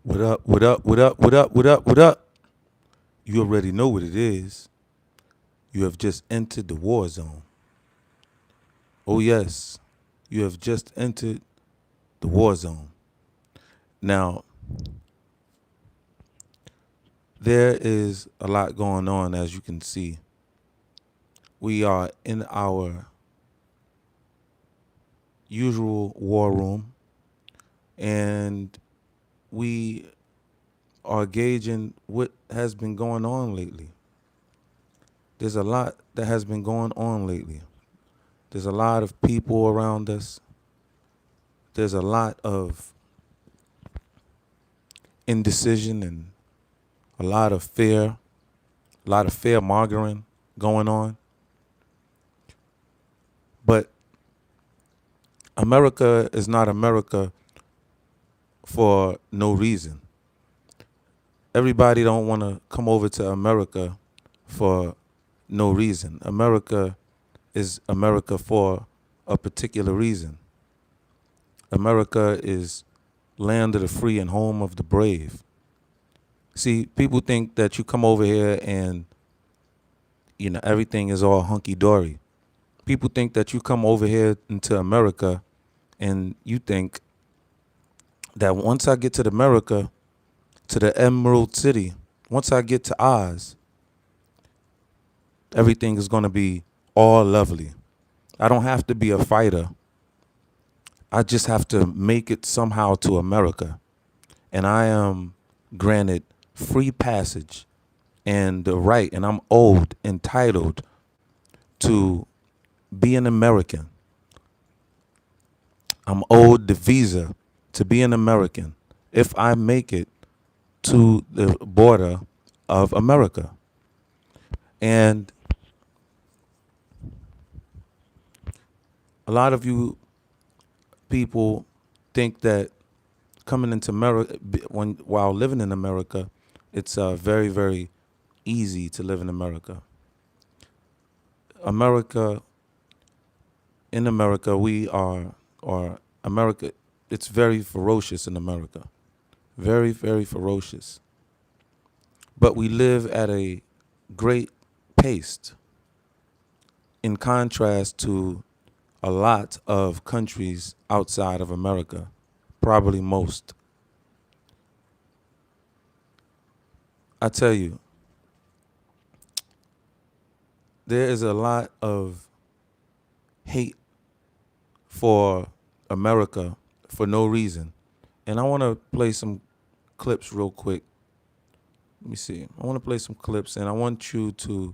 What up, what up, what up, what up, what up, what up? You already know what it is. You have just entered the war zone. Oh, yes, you have just entered the war zone. Now, there is a lot going on, as you can see. We are in our usual war room, and we are gauging what has been going on lately. There's a lot that has been going on lately. There's a lot of people around us. There's a lot of indecision and a lot of fear, a lot of fear mongering going on. But America is not America for no reason. Everybody don't want to come over to America for no reason. America is America for a particular reason. America is land of the free and home of the brave. See, people think that you come over here and everything is all hunky dory. People think that you come over here into America and you think that once I get to America, to the Emerald City, once I get to Oz, everything is going to be all lovely. I don't have to be a fighter. I just have to make it somehow to America. And I am granted free passage and the right, and I'm entitled to be an American. I'm owed the visa to be an American if I make it to the border of America. And a lot of you people think that coming into America, while living in America, it's very, very easy to live in America. In America, or America, it's very ferocious in America. Very, very ferocious. But we live at a great pace in contrast to a lot of countries outside of America, probably most. I tell you, there is a lot of hate for America for no reason. And I want to play some clips real quick. Let me see. I want to play some clips, and I want you to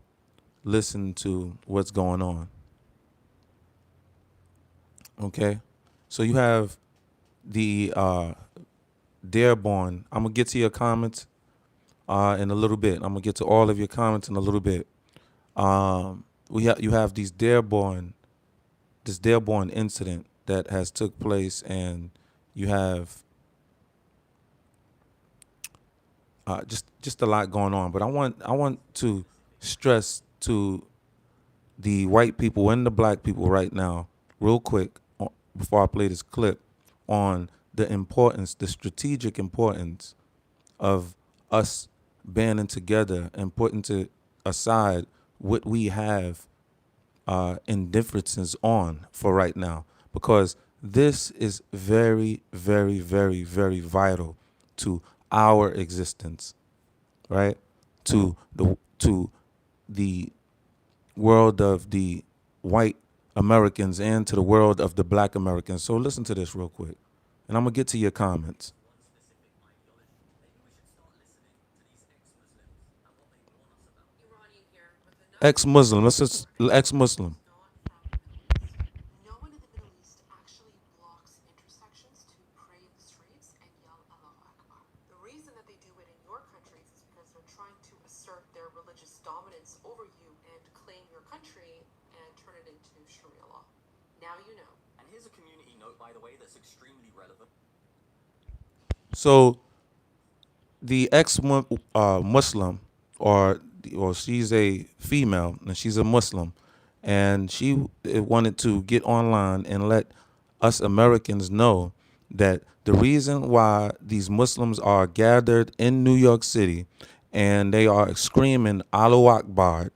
listen to what's going on. Okay? So you have the Dearborn. I'm going to get to your comments in a little bit. I'm going to get to all of your comments in a little bit. You have this Dearborn incident that has took place, and you have just a lot going on. But I want to stress to the white people and the black people right now, real quick, before I play this clip, on the strategic importance of us banding together and putting to aside what we have indifferences on for right now, because this is very, very, very, very vital to our existence, right? To the world of the white Americans and to the world of the black Americans. So listen to this real quick, and I'm gonna get to your comments. Ex-Muslim, let's just ex-Muslim. No one in the Middle East actually blocks intersections to pray in the streets and yell Allah Akbar. The reason that they do it in your countries is because they're trying to assert their religious dominance over you and claim your country and turn it into Sharia law. Now you know. And here's a community note, by the way, that's extremely relevant. So the ex-Muslim, or she's a female and she's a Muslim, and she wanted to get online and let us Americans know that the reason why these Muslims are gathered in New York City and they are screaming Allahu Akbar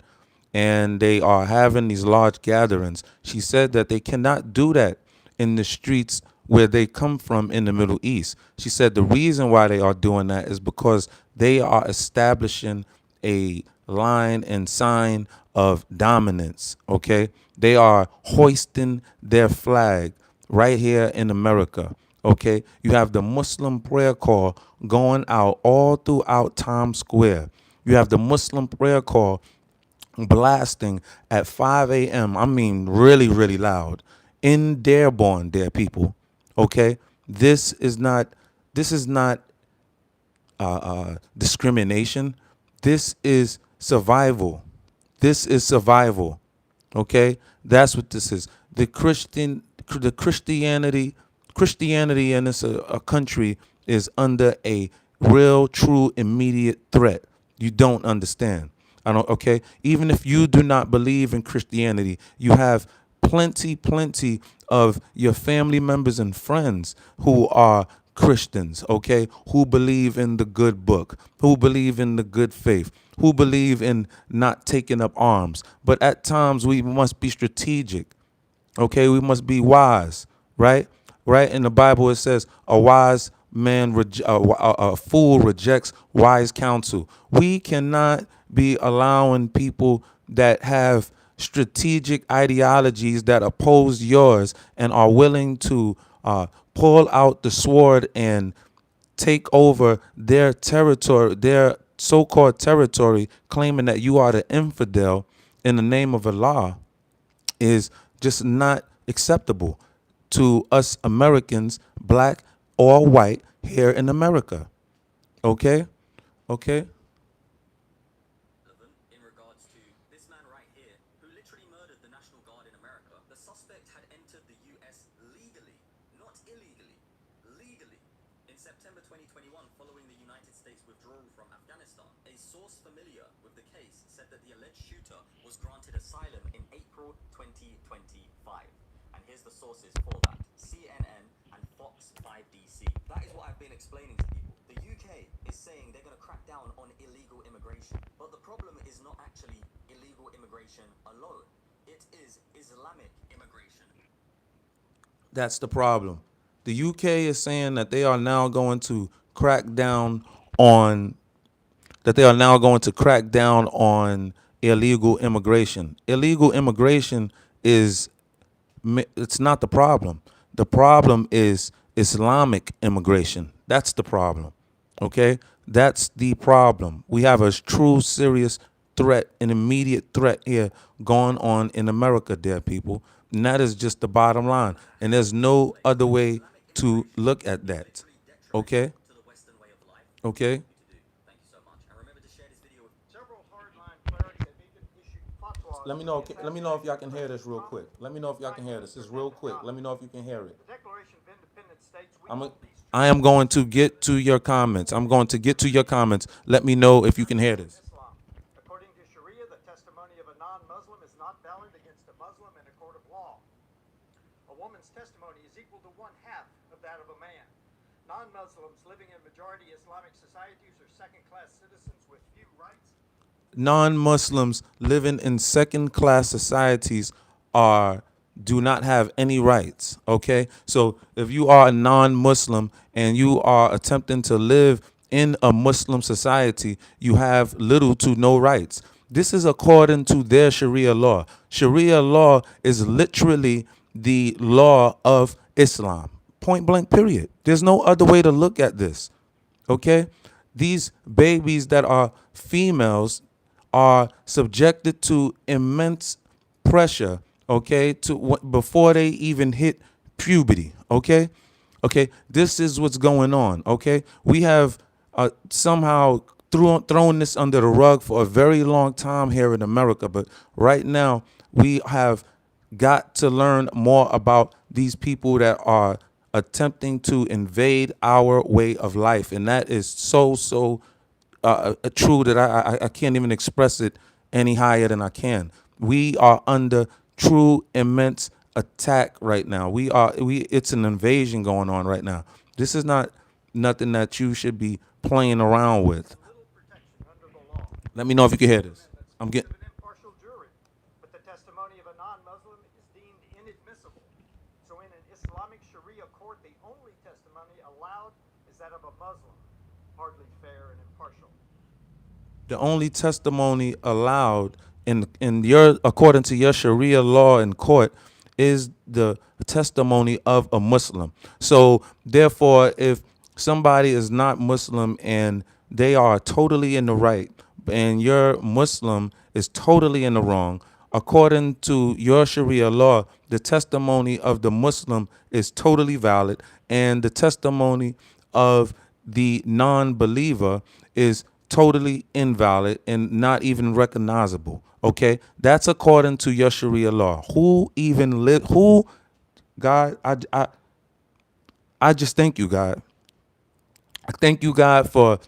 and they are having these large gatherings, she said that they cannot do that in the streets where they come from in the Middle East. She said the reason why they are doing that is because they are establishing a line and sign of dominance, okay? They are hoisting their flag right here in America, okay? You have the Muslim prayer call going out all throughout Times Square. You have the Muslim prayer call blasting at 5 a.m. I mean, really, really loud in Dearborn, dear people. Okay, this is not discrimination. This is survival. This is survival. Okay, that's what this is. The Christianity in this a country is under a real, true, immediate threat. You don't understand. I don't. Okay, even if you do not believe in Christianity, you have plenty of your family members and friends who are Christians, okay, who believe in the good book, who believe in the good faith, who believe in not taking up arms. But at times we must be strategic, okay, we must be wise, right? Right? In the Bible it says a wise man, a fool rejects wise counsel. We cannot be allowing people that have strategic ideologies that oppose yours and are willing to pull out the sword and take over their territory, their so-called territory, claiming that you are the infidel in the name of Allah, is just not acceptable to us Americans, black or white, here in America. Okay? Okay? In regards to this man right here, who literally murdered the National Guard in America. The suspect had entered the US legally, not illegally, legally. In September 2021, following the United States withdrawal from Afghanistan, a source familiar with the case said that the alleged shooter was granted asylum in April 2025. And here's the sources for that: CNN and Fox 5DC. That is what I've been explaining to people. The UK is saying they're going to crack down on illegal immigration. But the problem is not actually illegal immigration alone. It is Islamic immigration. That's the problem. The UK is saying that they are now going to crack down on illegal immigration. Illegal immigration is it's not the problem. The problem is Islamic immigration. That's the problem. Okay? That's the problem. We have a true serious threat, an immediate threat here going on in America, dear people. And that is just the bottom line. And there's no other way to look at that. Okay? To the Western way of life. Okay? Thank you so much. And remember to share this video with Several hardline clerics have even issued fatwas. Let me know if y'all can hear this real quick. Let me know if y'all can hear this. This is real quick. Let me know if you can hear it. The Declaration of Independence states we I'm a, hold these I am going to get to your comments. I'm going to get to your comments. Let me know if you can hear this. Islam. According to Sharia, the testimony of a non-Muslim is not valid against a Muslim in a court of law. A woman's testimony is equal to one half of that of a man. Non-Muslims living in majority Islamic societies are second-class citizens with few rights. Non-Muslims living in second-class societies do not have any rights, okay? So if you are a non-Muslim and you are attempting to live in a Muslim society, you have little to no rights. This is according to their Sharia law. Sharia law is literally the law of Islam. Point blank, period. There's no other way to look at this, okay? These babies that are females are subjected to immense pressure, okay, before they even hit puberty, okay? Okay, this is what's going on, okay? We have somehow thrown this under the rug for a very long time here in America, but right now we have got to learn more about these people that are attempting to invade our way of life, and that is so true that I can't even express it any higher than I can. We are under true, immense attack right now. It's an invasion going on right now. This is not nothing that you should be playing around with. Little protection under the law. Let me know if you can hear this. I'm Of getting. an impartial jury, but the testimony of a non-Muslim is deemed inadmissible. So in an Islamic Sharia court, the only testimony allowed is that of a Muslim. Hardly fair and impartial. The only testimony allowed in your according to your Sharia law in court is the testimony of a Muslim. So therefore, if somebody is not Muslim and they are totally in the right, and your Muslim is totally in the wrong, according to your Sharia law, the testimony of the Muslim is totally valid, and the testimony of the non-believer is totally invalid and not even recognizable. Okay, that's according to your Sharia law. Who even live? Who, God? I just thank you, God. I thank you, God, for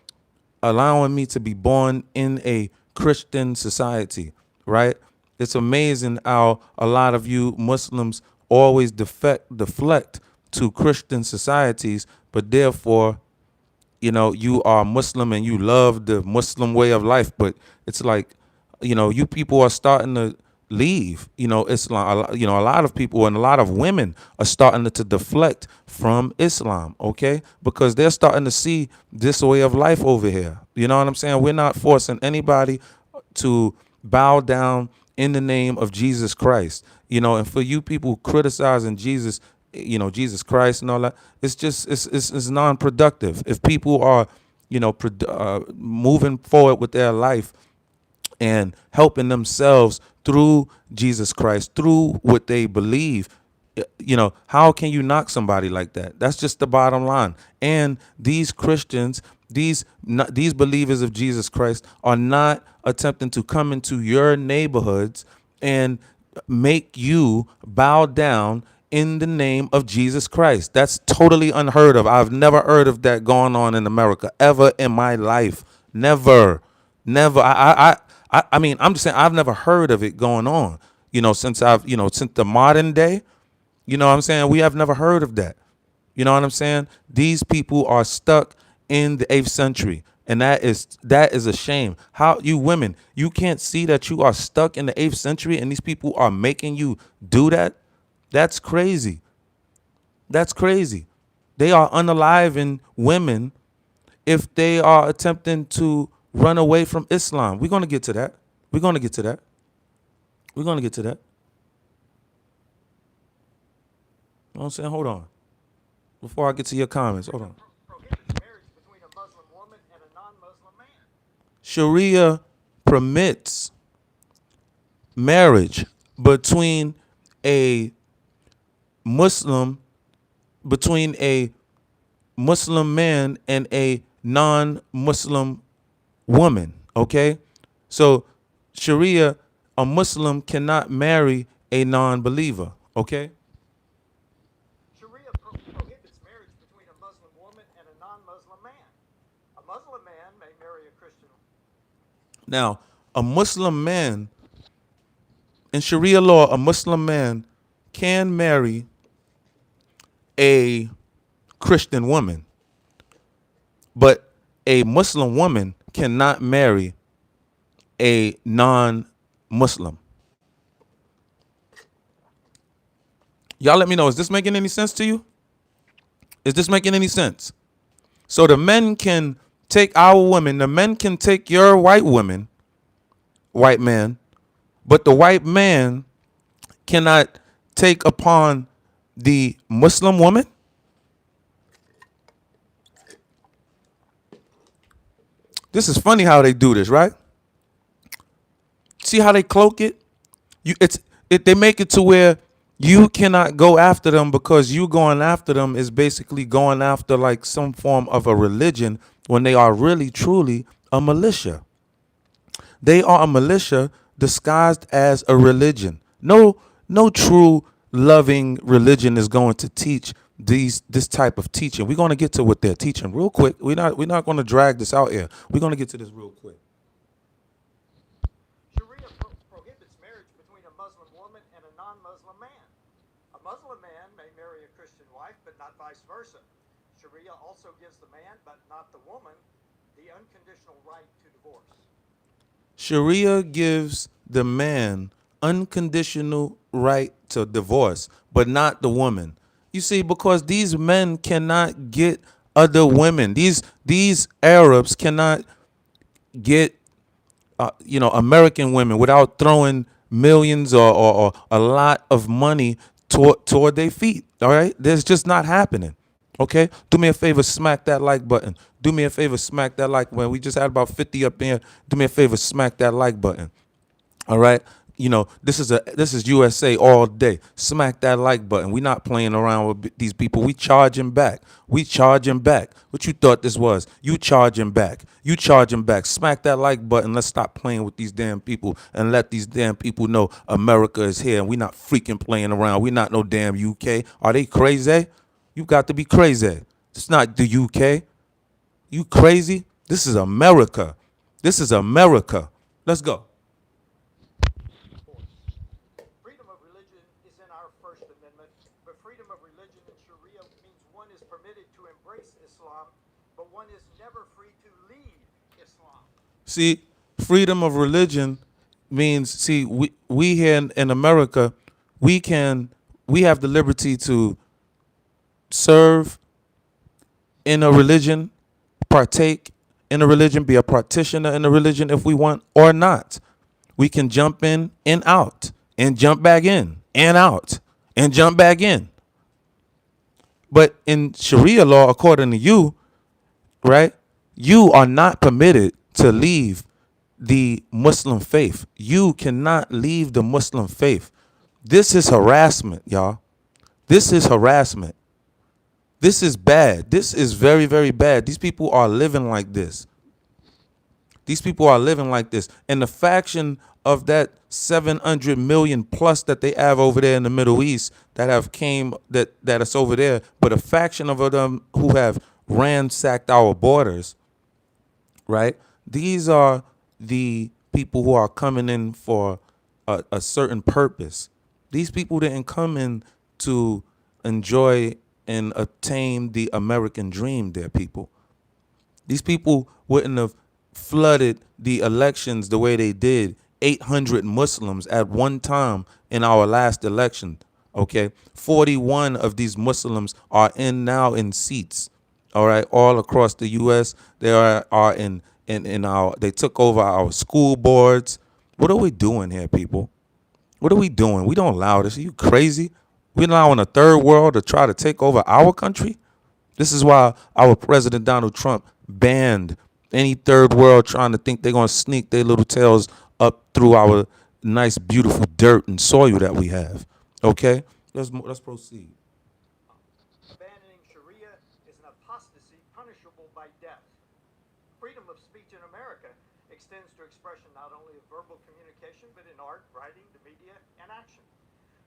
allowing me to be born in a Christian society, right? It's amazing how a lot of you Muslims always deflect to Christian societies, but therefore, you are Muslim and you love the Muslim way of life, but it's like, you people are starting to leave, Islam. A lot of people and a lot of women are starting to deflect from Islam, okay? Because they're starting to see this way of life over here. You know what I'm saying? We're not forcing anybody to bow down in the name of Jesus Christ. And for you people criticizing Jesus, Jesus Christ and all that, it's non-productive. If people are, moving forward with their life and helping themselves through Jesus Christ, through what they believe, how can you knock somebody like that? That's just the bottom line. And these Christians, these believers of Jesus Christ are not attempting to come into your neighborhoods and make you bow down in the name of Jesus Christ. That's totally unheard of. I've never heard of that going on in America ever in my life. Never. Never. I mean, I'm just saying I've never heard of it going on, since the modern day. You know what I'm saying? We have never heard of that. You know what I'm saying? These people are stuck in the 8th century. And that is a shame. How you women, you can't see that you are stuck in the 8th century and these people are making you do that? That's crazy. That's crazy. They are unaliving women if they are attempting to run away from Islam. We're going to get to that. We're going to get to that. We're going to get to that. You know what I'm saying? Hold on. Before I get to your comments, hold on. Prohibits marriage between a Muslim woman and a non-Muslim man. Sharia permits marriage between a Muslim man and a non-Muslim woman. Okay, so Sharia, a Muslim cannot marry a non-believer. Okay. Sharia prohibits marriage between a Muslim woman and a non-Muslim man. A Muslim man may marry a Christian. Now, a Muslim man, in Sharia law, a Muslim man can marry a Christian woman, but a Muslim woman cannot marry a non-Muslim. Y'all let me know, is this making any sense to you? Is this making any sense? So the men can take our women, the men can take your white women, white man, but the white man cannot take upon the Muslim woman? This is funny how they do this, right? See how they cloak it? They make it to where you cannot go after them because you going after them is basically going after like some form of a religion when they are really truly a militia. They are a militia disguised as a religion. No true loving religion is going to teach this type of teaching. We're going to get to what they're teaching real quick. We're not going to drag this out here. We're going to get to this real quick. Sharia prohibits marriage between a Muslim woman and a non-Muslim man. wife, but not vice versa. Sharia also gives the man, but not the woman, the unconditional right to divorce. Sharia gives the man unconditional right to divorce, but not the woman. You see, because these men cannot get other women. These Arabs cannot get American women without throwing millions or a lot of money toward their feet. All right, that's just not happening. Okay, do me a favor, smack that like button. Do me a favor, smack that like button. We just had about 50 up there. Do me a favor, smack that like button. All right. This is USA all day. Smack that like button. We not playing around with these people. We charging back. We charging back. What you thought this was? You charging back. You charging back. Smack that like button. Let's stop playing with these damn people and let these damn people know America is here and we not freaking playing around. We not no damn UK. Are they crazy? You got to be crazy. It's not the UK. You crazy? This is America. This is America. Let's go. Freedom of religion is in our First Amendment, but freedom of religion in Sharia means one is permitted to embrace Islam, but one is never free to leave Islam. See, freedom of religion means, see, we here in America, we have the liberty to serve in a religion, partake in a religion, be a practitioner in a religion if we want or not. We can jump in and out and jump back in and out and jump back in. But in Sharia law, according to you, right, you are not permitted to leave the Muslim faith. You cannot leave the Muslim faith. This is harassment, y'all. This is harassment. This is bad. This is very, very bad. These people are living like this. These people are living like this. And the faction of that 700 million plus that they have over there in the Middle East that have came, that is over there, but a faction of them who have ransacked our borders, right? These are the people who are coming in for a certain purpose. These people didn't come in to enjoy and obtain the American dream, dear people. These people wouldn't have flooded the elections the way they did. 800 Muslims at one time in our last election. Okay, 41 of these Muslims are now in seats. All right, all across the U.S. They are in our. They took over our school boards. What are we doing here, people? What are we doing? We don't allow this. Are you crazy? We're allowing a third world to try to take over our country. This is why our president Donald Trump banned any third world trying to think they're going to sneak their little tails up through our nice, beautiful dirt and soil that we have. Okay, let's proceed. Abandoning Sharia is an apostasy punishable by death. Freedom of speech in America extends to expression not only of verbal communication, but in art, writing, the media, and action.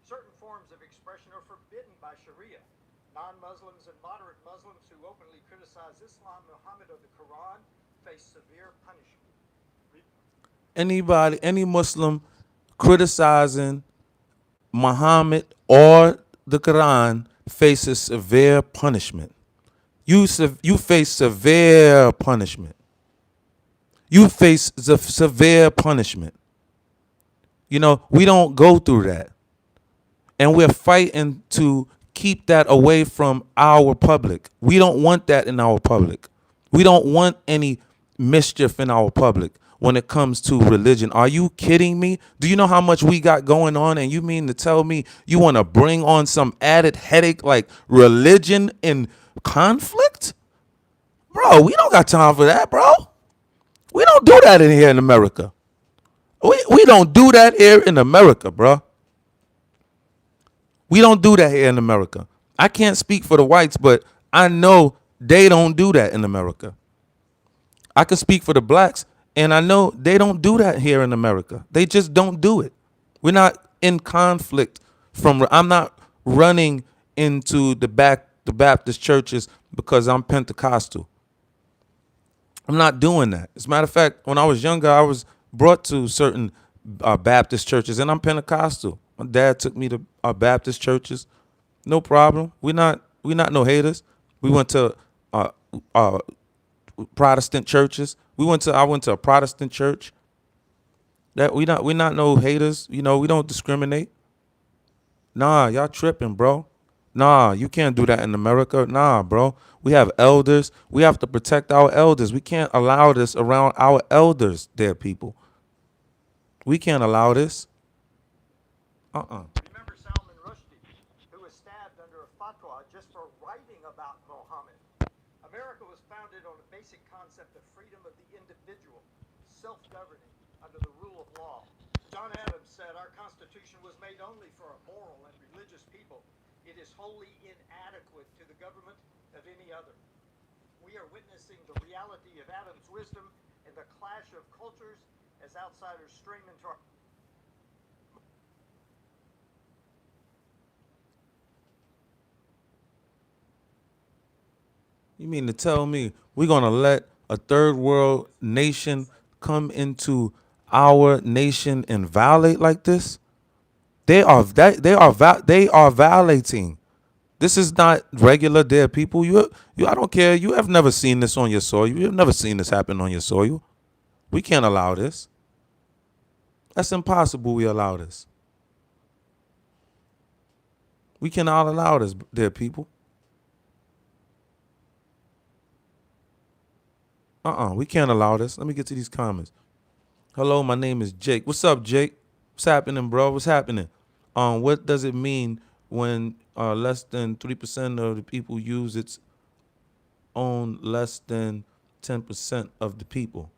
Certain forms of expression are forbidden by Sharia. Non-Muslims and moderate Muslims who openly criticize Islam, Muhammad, or the Quran face severe punishment. Any Muslim criticizing Muhammad or the Quran faces severe punishment. You face severe punishment. You face severe punishment. You know, we don't go through that. And we're fighting to keep that away from our public. We don't want that in our public. We don't want any mischief in our public when it comes to religion. Are you kidding me? Do you know how much we got going on? And you mean to tell me you want to bring on some added headache like religion and conflict? Bro, we don't got time for that, bro. We don't do that in here in America. We don't do that here in America, bro. We don't do that here in America. I can't speak for the whites, but I know they don't do that in America. I can speak for the blacks, and I know they don't do that here in America. They just don't do it. We're not in conflict I'm not running into the Baptist churches because I'm Pentecostal. I'm not doing that. As a matter of fact, when I was younger, I was brought to certain Baptist churches, and I'm Pentecostal. My dad took me to Baptist churches. No problem. We're not We not no haters. We went to uh, uh, Protestant churches. I went to a Protestant church. That we not no haters. You know, we don't discriminate. Nah, y'all tripping, bro. Nah, you can't do that in America. Nah, bro. We have elders. We have to protect our elders. We can't allow this around our elders, dear people. We can't allow this. Remember Salman Rushdie, who was stabbed under a fatwa just for writing about Muhammad. America was founded on a basic concept of freedom of the individual, self-governing under the rule of law. John Adams said our Constitution was made only for a moral and religious people. It is wholly inadequate to the government of any other. We are witnessing the reality of Adams' wisdom and the clash of cultures as outsiders stream into our... You mean to tell me we're gonna let a third world nation come into our nation and violate like this? They are violating. This is not regular, dear people. I don't care. You have never seen this on your soil. You have never seen this happen on your soil. We can't allow this. That's impossible. We allow this. We cannot allow this, dear people. We can't allow this. Let me get to these comments. Hello, my name is Jake. What's up, Jake? What's happening, bro? What's happening? What does it mean when less than 3% of the people use its own less than 10% of the people?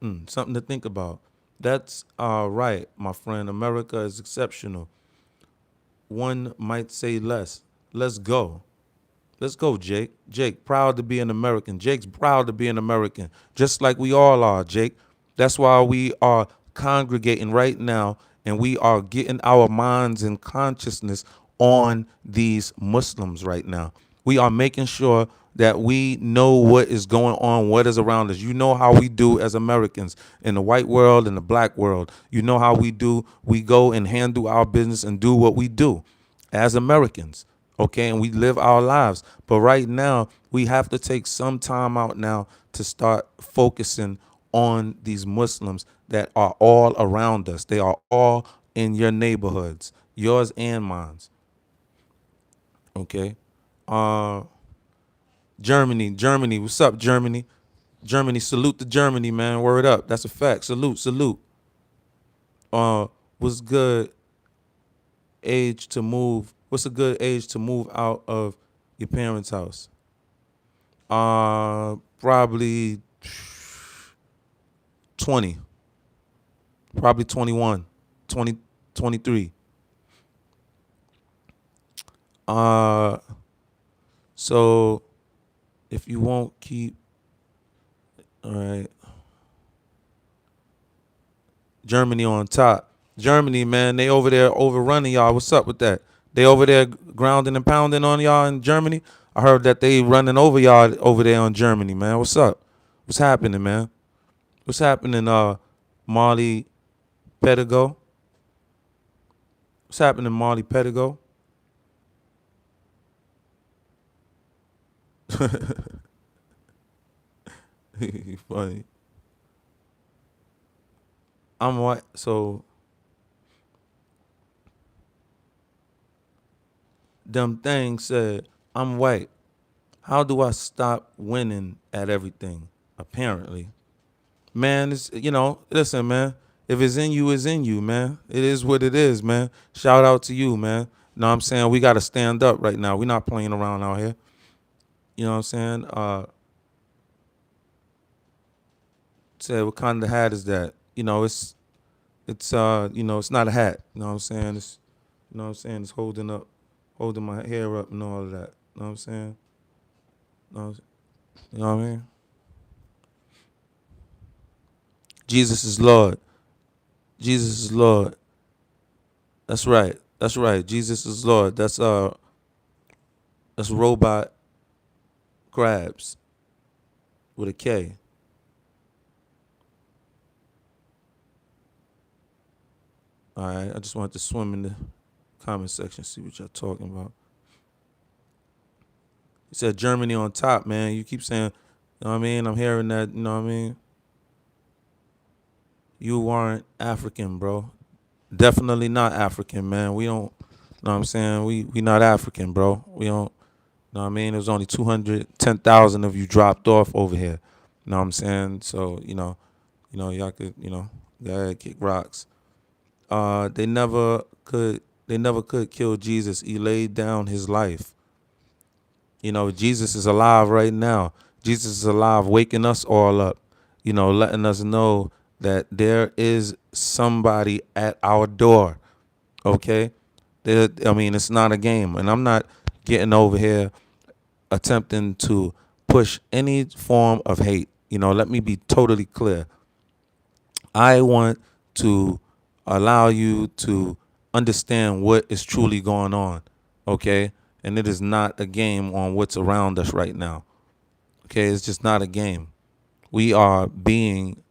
Something to think about. That's right, my friend. America is exceptional. One might say less. Let's go. Let's go, Jake. Jake, proud to be an American. Jake's proud to be an American, just like we all are, Jake. That's why we are congregating right now and we are getting our minds and consciousness on these Muslims right now. We are making sure that we know what is going on, what is around us. You know how we do as Americans in the white world and the black world. You know how we do. We go and handle our business and do what we do as Americans. Okay, and we live our lives. But right now, we have to take some time out now to start focusing on these Muslims that are all around us. They are all in your neighborhoods, yours and mine's. Okay. Germany, what's up, Germany? Germany, salute to Germany, man. Word up. That's a fact. Salute. What's good age to move? What's a good age to move out of your parents' house? Probably 20. Probably 21, 20, 23. So if you won't keep, all right. Germany on top. Germany, man, they over there overrunning y'all. What's up with that? They over there grounding and pounding on y'all in Germany. I heard that they running over y'all over there on Germany, man. What's up? What's happening, man? What's happening, Marley Pedigo? What's happening, Marley Pedigo? Funny. I'm white, so them things said, I'm white. How do I stop winning at everything? Apparently. Man, it's, listen, man. If it's in you, it's in you, man. It is what it is, man. Shout out to you, man. Know what I'm saying? We got to stand up right now. We're not playing around out here. You know what I'm saying? Said, what kind of hat is that? It's not a hat. You know what I'm saying? It's holding my hair up and all of that. You know what I'm saying? You know what I mean? Jesus is Lord. Jesus is Lord. That's right. That's right. Jesus is Lord. That's robot crabs with a K. All right. I just wanted to swim in the Comment section, see what y'all talking about. He said Germany on top, man. You keep saying, you know what I mean? I'm hearing that, you know what I mean? You aren't African, bro. Definitely not African, man. We don't, you know what I'm saying? We not African, bro. We don't, you know what I mean? There's only 210,000 of you dropped off over here. You know what I'm saying? So, y'all could, go ahead, kick rocks. They never could kill Jesus. He laid down his life. Jesus is alive right now. Jesus is alive, waking us all up, letting us know that there is somebody at our door. Okay? It's not a game. And I'm not getting over here attempting to push any form of hate. Let me be totally clear. I want to allow you to understand what is truly going on, okay? And it is not a game on what's around us right now, okay? It's just not a game. We are being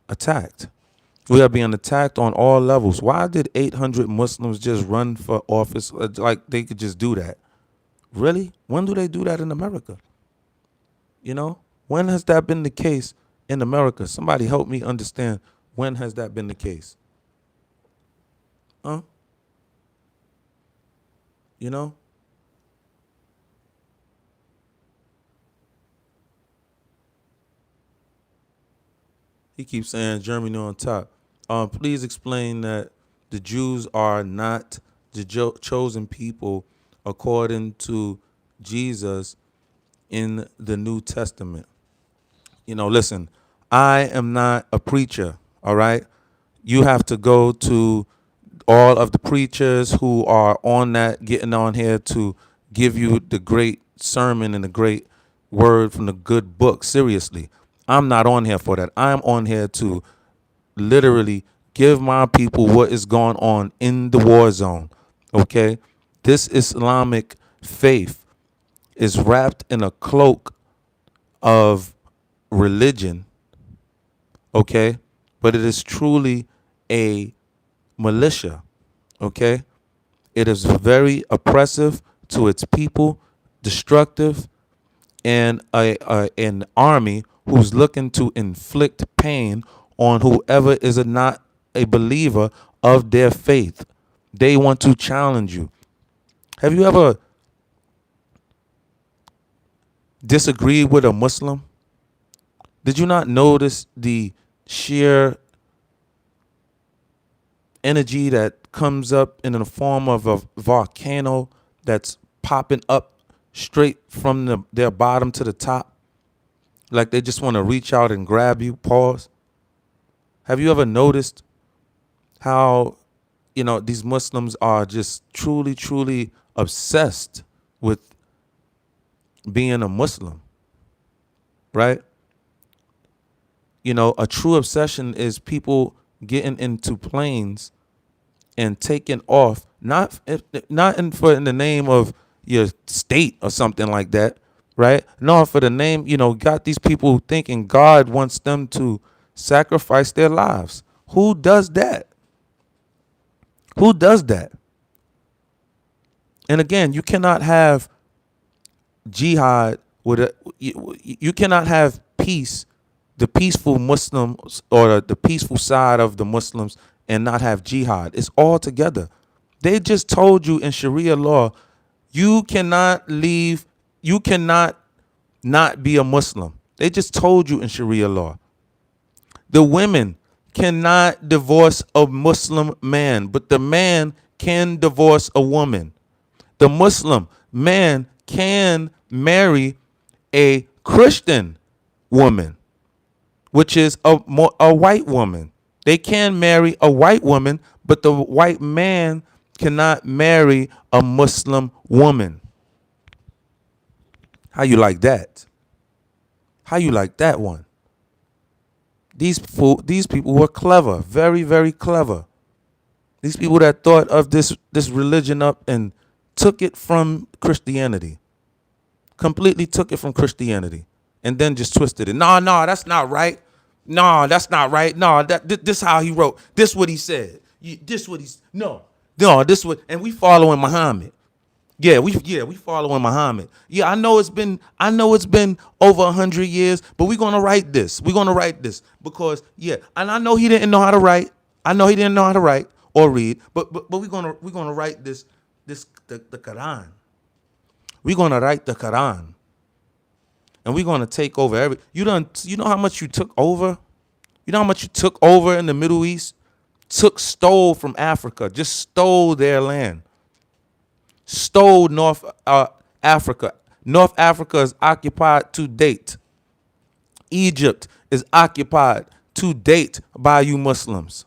attacked. We are being attacked on all levels. Why did 800 Muslims just run for office? Like they could just do that. Really? When do they do that in America? When has that been the case in America? Somebody help me understand, when has that been the case? Huh? You know? He keeps saying Germany on top. Please explain that the Jews are not the chosen people according to Jesus in the New Testament. Listen, I am not a preacher, all right? You have to go to all of the preachers who are on that, getting on here to give you the great sermon and the great word from the good book. Seriously, I'm not on here for that. I'm on here to literally give my people what is going on in the war zone, okay? This Islamic faith is wrapped in a cloak of religion, okay? But it is truly a militia, okay? It is very oppressive to its people, destructive, and an army who's looking to inflict pain on whoever is not a believer of their faith. They want to challenge you. Have you ever disagreed with a Muslim? Did you not notice the sheer energy that comes up in the form of a volcano that's popping up straight from their bottom to the top? Like they just want to reach out and grab you. Pause. Have you ever noticed how, these Muslims are just truly, truly obsessed with being a Muslim, right? A true obsession is people getting into planes and taking off, not in the name of your state or something like that, right? No, for the name, got these people thinking God wants them to sacrifice their lives. Who does that? Who does that? And again, you cannot have jihad you cannot have peace, the peaceful Muslims or the peaceful side of the Muslims, and not have jihad. It's all together. They just told you in Sharia law, you cannot leave, you cannot not be a Muslim. They just told you in Sharia law. The women cannot divorce a Muslim man, but the man can divorce a woman. The Muslim man can marry a Christian woman, which is a white woman. They can marry a white woman, but the white man cannot marry a Muslim woman. How you like that? How you like that one? These people were clever, very, very clever. These people that thought of this religion up and took it from Christianity, completely took it from Christianity, and then just twisted it. No, that's not right. No, that's not right. No, this how he wrote. This what he said. This what he's no. This what and we following Muhammad. We following Muhammad. Yeah, I know it's been over 100 years, but we're gonna write this. We're gonna write this because and I know he didn't know how to write. I know he didn't know how to write or read, but we're gonna write the Quran. We're gonna write the Quran, and we're gonna take over every. You know how much you took over. You know how much you took over in the Middle East. Stole from Africa, just stole their land. Stole North Africa. North Africa is occupied to date. Egypt is occupied to date by you Muslims.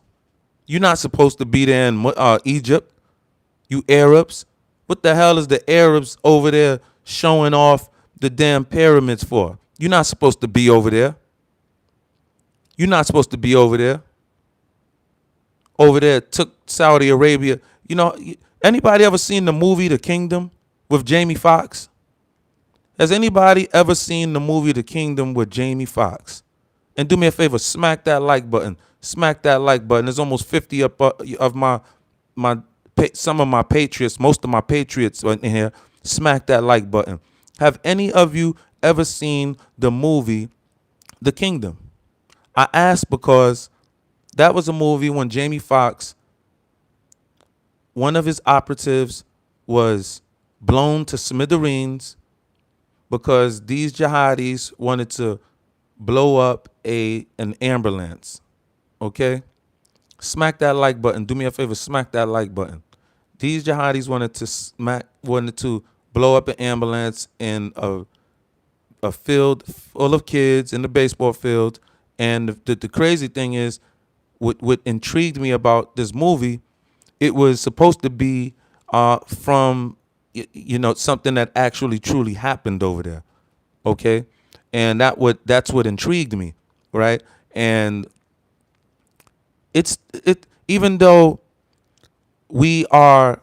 You're not supposed to be there in Egypt, you Arabs. What the hell is the Arabs over there showing off the damn pyramids for? You're not supposed to be over there. You're not supposed to be over there. Over there took Saudi Arabia. You know, anybody ever seen the movie The Kingdom with Jamie Foxx? Has anybody ever seen the movie The Kingdom with Jamie Foxx? And do me a favor, smack that like button. Smack that like button. There's almost 50 of some of my patriots, most of my patriots in here. Smack that like button. Have any of you ever seen the movie The Kingdom? I ask because that was a movie when Jamie Foxx, one of his operatives, was blown to smithereens because these jihadis wanted to blow up an ambulance. Okay? Smack that like button. Do me a favor, smack that like button. These jihadis wanted to blow up an ambulance in a field full of kids in the baseball field. And the crazy thing is, what intrigued me about this movie, it was supposed to be from something that actually truly happened over there. Okay? And that's what intrigued me, right? And even though we are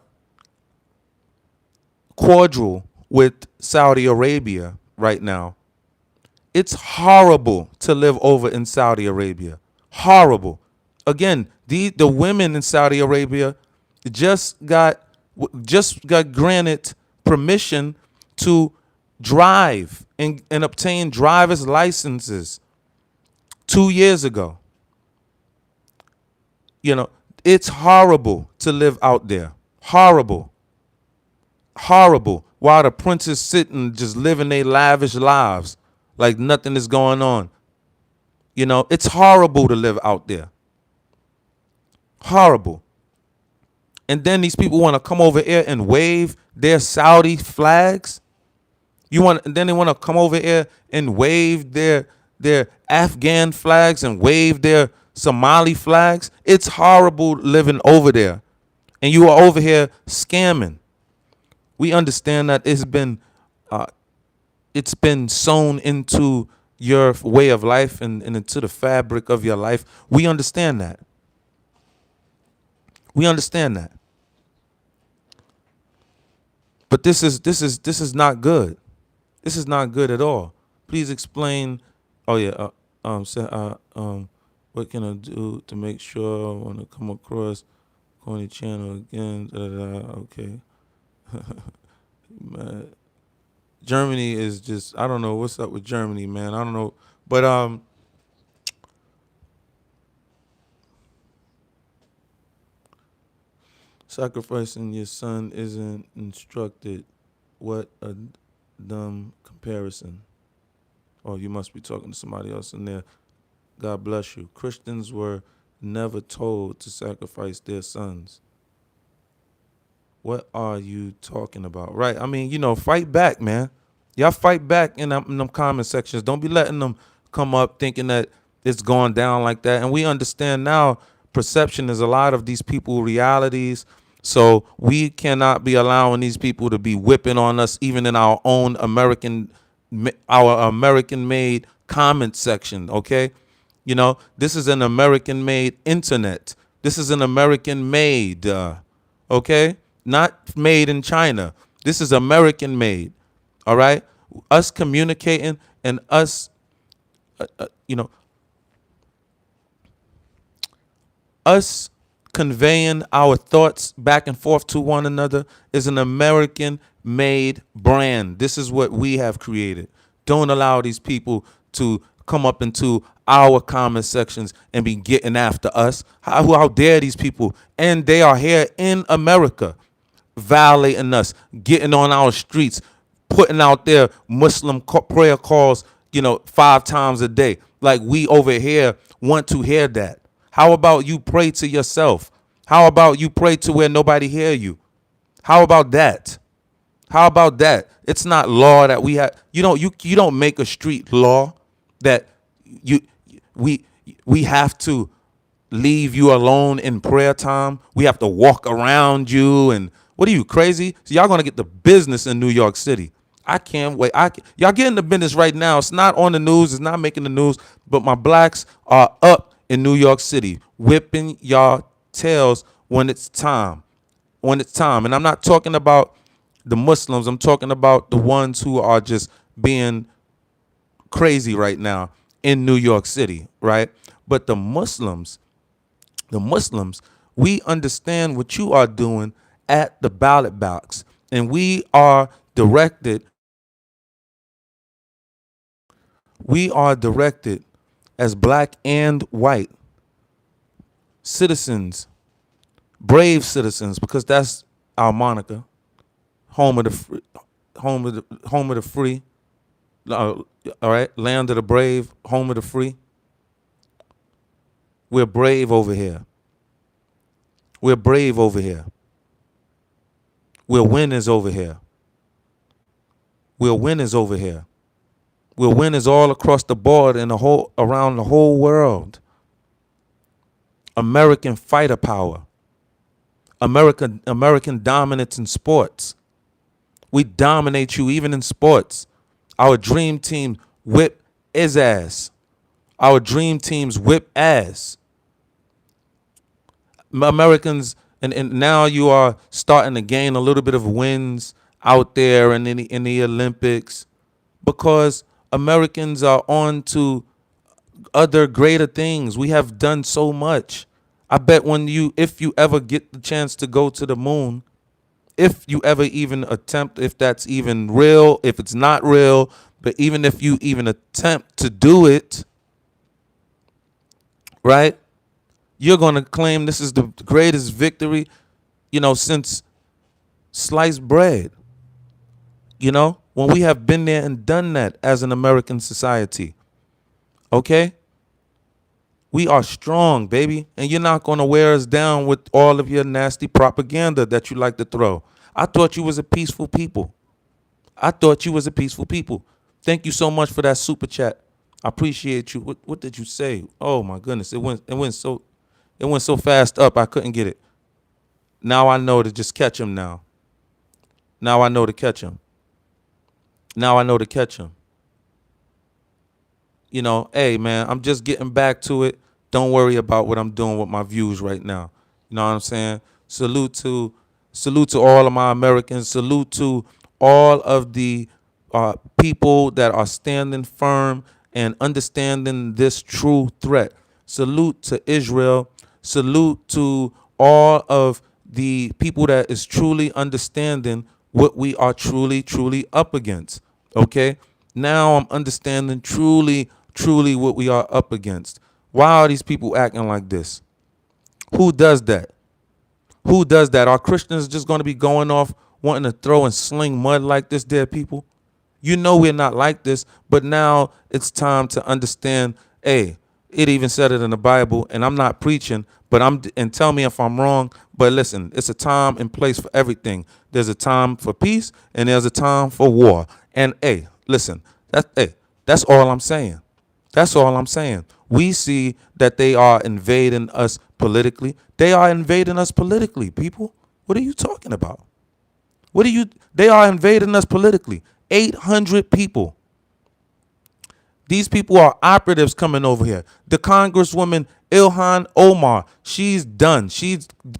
cordial with Saudi Arabia right now, it's horrible to live over in Saudi Arabia. Horrible. Again, the women in Saudi Arabia just got granted permission to drive and obtain driver's licenses 2 years ago. It's horrible to live out there. Horrible. Horrible. While the prince is sitting just living their lavish lives like nothing is going on. It's horrible to live out there. Horrible. And then these people want to come over here and wave their Saudi flags. And then they want to come over here and wave their Afghan flags and wave their Somali flags. It's horrible living over there. And you are over here scamming. We understand that it's been sewn into your way of life and into the fabric of your life. We understand that. We understand that. But this is not good. This is not good at all. Please explain. Oh yeah. What can I do to make sure I want to come across Corny channel again? Okay. Man. Germany is just, I don't know what's up with Germany, man. I don't know. But sacrificing your son isn't instructed. What a dumb comparison. Oh, you must be talking to somebody else in there. God bless you. Christians were never told to sacrifice their sons. What are you talking about? Right. I mean, fight back, man. Y'all fight back in them comment sections. Don't be letting them come up thinking that it's going down like that. And we understand now perception is a lot of these people realities. So we cannot be allowing these people to be whipping on us even in our own American-made comment section, okay? This is an American-made internet. This is an American-made, okay? Not made in China. This is American-made, all right? Us communicating and us, us conveying our thoughts back and forth to one another is an American made brand. This is what we have created. Don't allow these people to come up into our comment sections and be getting after us. How dare these people? And they are here in America, violating us, getting on our streets, putting out their Muslim prayer calls, 5 times a day. Like we over here want to hear that. How about you pray to yourself? How about you pray to where nobody hear you? How about that? How about that? It's not law that we have. You don't make a street law that you we have to leave you alone in prayer time. We have to walk around you. And what are you, crazy? So y'all gonna get the business in New York City. I can't wait. Y'all getting the business right now. It's not on the news. It's not making the news. But my blacks are up in New York City, whipping y'all tails when it's time. When it's time. And I'm not talking about the Muslims. I'm talking about the ones who are just being crazy right now in New York City, right? But the Muslims, we understand what you are doing at the ballot box. And we are directed as black and white citizens, brave citizens, because that's our moniker, home of the free, home of the free, all right, land of the brave, home of the free. We're brave over here. We're brave over here. We're winners over here. We're winners over here. We're winners all across the board and around the whole world. American fighter power. American dominance in sports. We dominate you even in sports. Our dream team whip his ass. Our dream teams whip ass. Americans, and now you are starting to gain a little bit of wins out there and in the Olympics, because Americans are on to other greater things. We have done so much. I bet if you ever get the chance to go to the moon, if you ever even attempt, if that's even real, if it's not real, but even if you even attempt to do it, right? You're going to claim this is the greatest victory, since sliced bread. When we have been there and done that as an American society. Okay? We are strong, baby. And you're not going to wear us down with all of your nasty propaganda that you like to throw. I thought you was a peaceful people. Thank you so much for that super chat. I appreciate you. What did you say? Oh my goodness. It went so fast up I couldn't get it. Now I know to just catch him now. Now I know to catch him. Hey man, I'm just getting back to it. Don't worry about what I'm doing with my views right now. You know what I'm saying? Salute to all of my Americans. Salute to all of the people that are standing firm and understanding this true threat. Salute to Israel. Salute to all of the people that is truly understanding what we are truly up against. Okay? Now I'm understanding truly what we are up against. Why are these people acting like this? Who does that? Are Christians just going to be going off wanting to throw and sling mud like this, dear people? We're not like this, but now it's time to understand, hey, it even said it in the Bible, and I'm not preaching, and tell me if I'm wrong, but listen, it's a time and place for everything. There's a time for peace, and there's a time for war. And hey, listen, that's all I'm saying. We see that they are invading us politically. They are invading us politically, people. What are you talking about? They are invading us politically. 800 people. These people are operatives coming over here. The Congresswoman Ilhan Omar, she's done.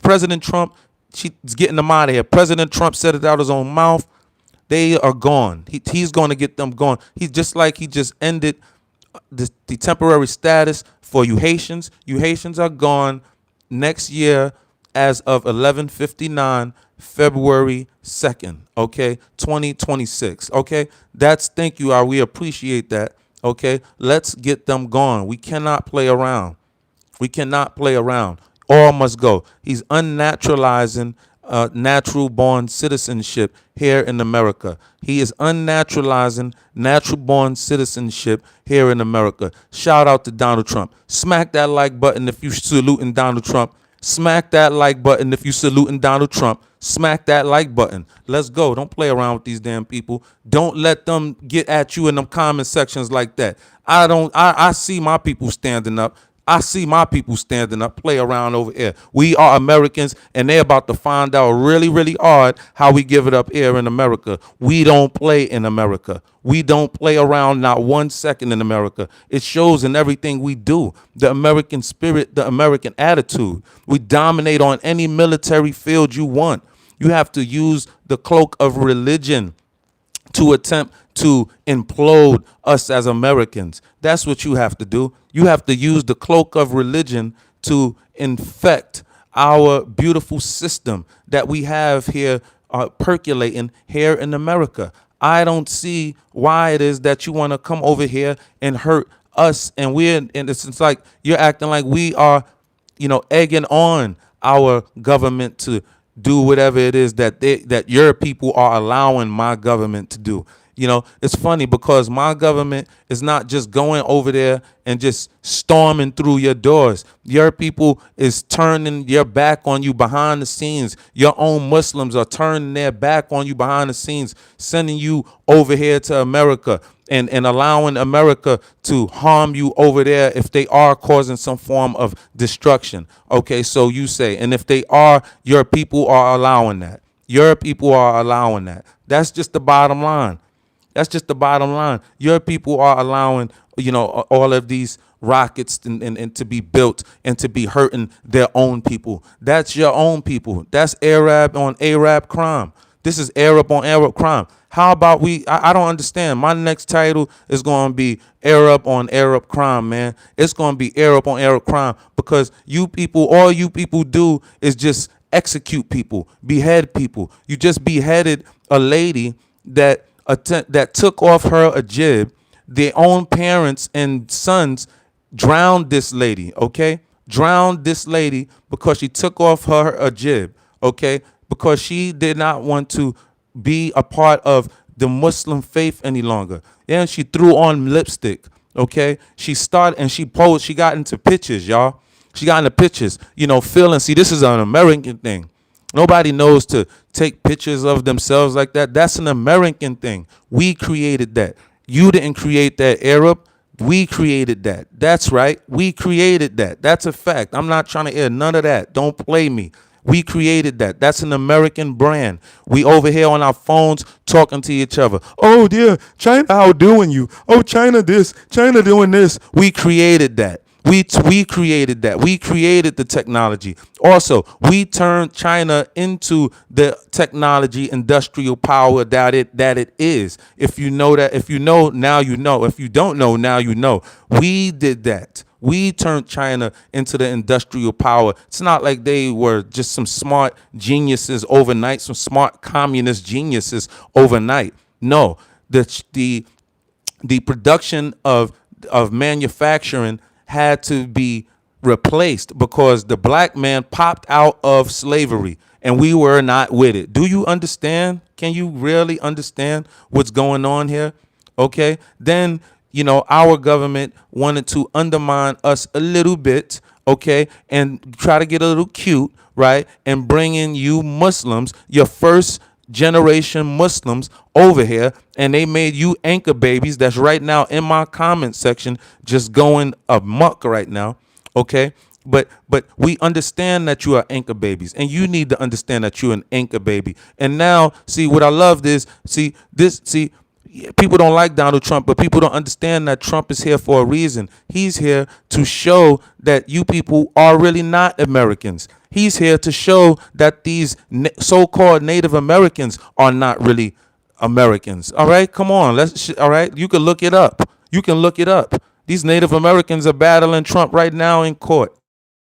President Trump, she's getting them out of here. President Trump said it out of his own mouth. They are gone. He's going to get them gone. He just ended the temporary status for you Haitians. You Haitians are gone next year as of 11:59 February 2nd, okay, 2026, okay? Thank you, we appreciate that, okay? Let's get them going. We cannot play around. We cannot play around. All must go. He's unnaturalizing natural born citizenship here in America. He is unnaturalizing natural born citizenship here in America. Shout out to Donald Trump. Smack that like button if you saluting Donald Trump. Smack that like button if you saluting Donald Trump. Smack that like button. Let's go. Don't play around with these damn people. Don't let them get at you in them comment sections like that. I see my people standing up. I see my people standing up, play around over here. We are Americans, and they're about to find out really, really hard how we give it up here in America. We don't play in America. We don't play around not 1 second in America. It shows in everything we do. The American spirit, the American attitude. We dominate on any military field you want. You have to use the cloak of religion to attempt to implode us as Americans. That's what you have to do. You have to use the cloak of religion to infect our beautiful system that we have here percolating here in America. I don't see why it is that you want to come over here and hurt us. And it's like you're acting like we are, egging on our government to do whatever it is that your people are allowing my government to do. It's funny because my government is not just going over there and just storming through your doors. Your people is turning your back on you behind the scenes. Your own Muslims are turning their back on you behind the scenes, sending you over here to America and allowing America to harm you over there if they are causing some form of destruction. Okay, so you say, and if they are, your people are allowing that. Your people are allowing that. That's just the bottom line. That's just the bottom line. Your people are allowing, all of these rockets and to be built and to be hurting their own people. That's your own people. That's Arab on Arab crime. This is Arab on Arab crime. How about I don't understand. My next title is going to be Arab on Arab crime, man. It's going to be Arab on Arab crime because all you people do is just execute people, behead people. You just beheaded a lady that took off her hijab. Their own parents and sons drowned this lady, okay? Drowned this lady because she took off her hijab, okay? Because she did not want to be a part of the Muslim faith any longer. And she threw on lipstick, okay? She started and she posed, she got into pictures, y'all. She got into pictures, feeling, see, this is an American thing. Nobody knows to take pictures of themselves like that. That's an American thing. We created that. You didn't create that, Arab. We created that. That's right. We created that. That's a fact. I'm not trying to hear none of that. Don't play me. We created that. That's an American brand. We over here on our phones talking to each other. Oh, dear, China outdoing you. Oh, China this, China doing this. We created that. We created that. We created the technology. Also, we turned China into the technology industrial power that it is. If you know that, if you know, now you know. If you don't know, now you know. We did that. We turned China into the industrial power. It's not like they were just some smart geniuses overnight, some smart communist geniuses overnight. No, the production of manufacturing had to be replaced because the black man popped out of slavery and we were not with it. Do you understand? Can you really understand what's going on here? Okay. Then, our government wanted to undermine us a little bit, okay, and try to get a little cute, right, and bring in you Muslims, your first generation Muslims over here, and they made you anchor babies. That's right now in my comment section, just going amok right now, okay? But we understand that you are anchor babies, and you need to understand that you're an anchor baby. And now, see, what I love is, people don't like Donald Trump, but people don't understand that Trump is here for a reason. He's here to show that you people are really not Americans. He's here to show that these so-called Native Americans are not really Americans. All right, come on. All right, you can look it up. You can look it up. These Native Americans are battling Trump right now in court.